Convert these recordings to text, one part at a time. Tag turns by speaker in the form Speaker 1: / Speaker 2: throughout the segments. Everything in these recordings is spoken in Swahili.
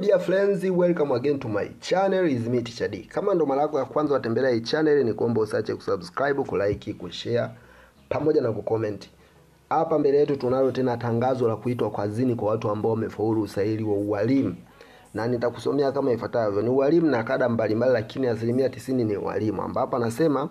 Speaker 1: dear friends, welcome again to my channel. Is me Teacher D. Kama ndo mara yako ya kwanza watembelea hii channel, ni kuomba usiache kusubscribe, kulike, kushare pamoja na kucomment. Hapa mbele yetu tunalo tena tangazo la kuitwa kazini kwa watu ambao wamefaulu usaili wa ualimu. Na nitakusomea kama ifuatavyo. Ni ualimu na kada mbalimbali, lakini 90% ni ualimu. Ambapo anasema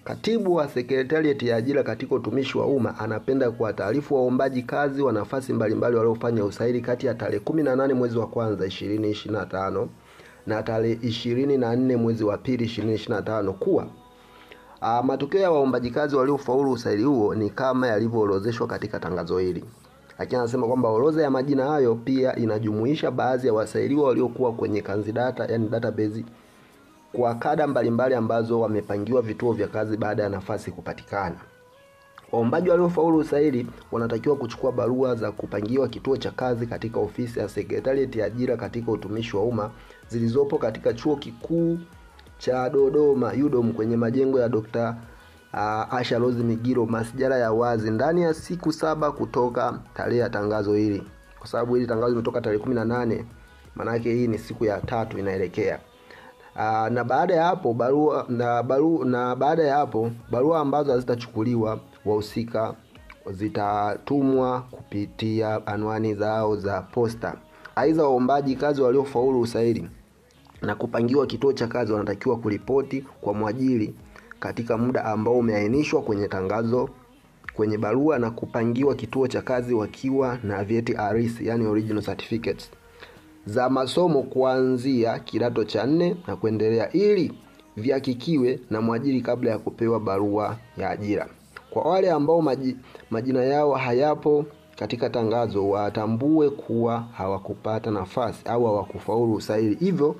Speaker 1: katibu wa Secretariat ya ajira katika utumishi wa umma anapenda kuwataarifu waombaji kazi wa nafasi mbalimbali waliofanya usaili kati ya tarehe 18 mwezi wa kwanza 2025 na tarehe 24 mwezi wa pili 2025 kuwa matokeo ya waombaji kazi waliofaulu usaili huo ni kama yalivyoorodheshwa katika tangazo hili. Lakini anasema kwamba orodha ya majina hayo pia inajumuisha baadhi ya wasailiwa waliokuwa kwenye kanzidata, yani database, kwa kada mbalimbali ambazo wamepangiwa vituo vya kazi baada ya nafasi kupatikana. Waombaji waliofaulu usaili wanatakiwa kuchukua barua za kupangiwa kituo cha kazi katika ofisi ya Secretariat ya ajira katika utumishi wa umma zilizopo katika Chuo Kikuu cha Dodoma UDOM kwenye majengo ya Dr. Asha Rose Migiro masjala ya wazi ndani ya siku 7 kutoka tarehe ya tangazo hili. Kwa sababu hili tangazo limetoka tarehe 18, maana yake hii ni siku ya 3 inaelekea. Na baada ya hapo barua ambazo hazitachukuliwa wahusika zitatumwa kupitia anwani zao za posta. Aidha, waombaji kazi waliofaulu usaili na kupangiwa kituo cha kazi wanatakiwa kuripoti kwa mwajiri katika muda ambao umeainishwa kwenye tangazo kwenye barua na kupangiwa kituo cha kazi wakiwa na vyeti halisi, yani original certificates za masomo kuanzia kidato cha 4 na kuendelea, ili vihakikiwe na mwajiri kabla ya kupewa barua ya ajira. Kwa wale ambao majina yao hayapo katika tangazo, watambue kuwa hawakupata nafasi au hawakufaulu usaili, hivyo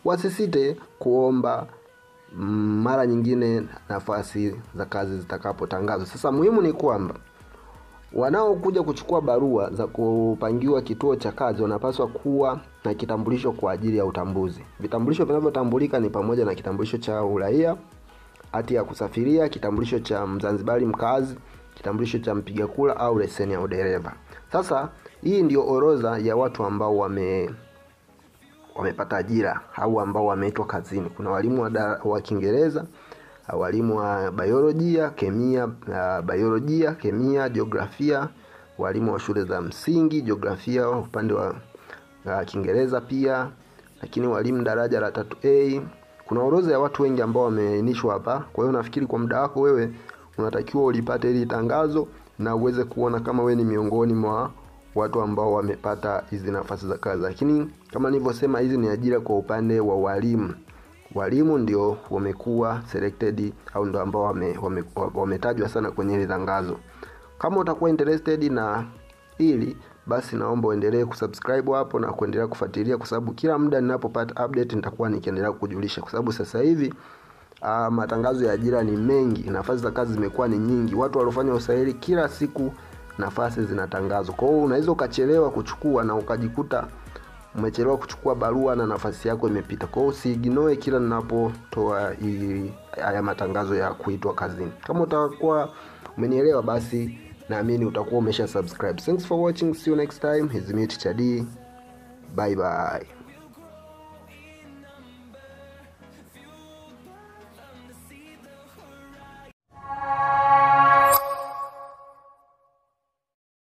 Speaker 1: wasisite kuomba mara nyingine nafasi za kazi zitakapotangazwa. Sasa muhimu ni kwamba wanaokuja kuchukua barua za kupangiwa kituo cha kazi wanapaswa kuwa na kitambulisho kwa ajili ya utambuzi. Vitambulisho vinavyotambulika ni pamoja na kitambulisho cha uraia, hati ya kusafiria, kitambulisho cha Mzanzibari mkazi, kitambulisho cha mpiga kura au leseni ya udereva. Sasa hii ndio orodha ya watu ambao wamepata ajira au ambao wameitwa kazini. Kuna walimu wa Kiingereza, walimu wa biolojia, kemia, jiografia, walimu wa shule za msingi, jiografia upande wa Kiingereza pia, lakini walimu daraja la 3A. Kuna orodha ya watu wengi ambao wameainishwa hapa. Kwa hiyo nafikiri kwa muda wako wewe unatakiwa ulipate hili tangazo na uweze kuona kama wewe ni miongoni mwa watu ambao wamepata hizi nafasi za kazi. Lakini kama nilivyosema, hizi ni ajira kwa upande wa walimu. Walimu ndio wamekuwa selected au ndio ambao wametajwa sana kwenye hili tangazo. Kama utakuwa interested na hili, basi naomba uendelee kusubscribe hapo na kuendelea kufuatilia, kwa sababu kila muda ninapopata update nitakuwa nikiendelea kukujulisha. Kwa sababu sasa hivi matangazo ya ajira ni mengi, nafasi za kazi zimekuwa ni nyingi. Watu waliofanya usaili kila siku nafasi zinatangazwa. Kwa hiyo unaweza ukachelewa kuchukua na ukajikuta umechelewa kuchukua barua na nafasi yako imepita. Kwa hiyo usiignore kila ninapotoa haya matangazo ya kuitwa kazini. Kama utakuwa umenielewa, basi naamini utakuwa umesha subscribe. Thanks for watching. See you next time. Is me Teacher D. Bye bye.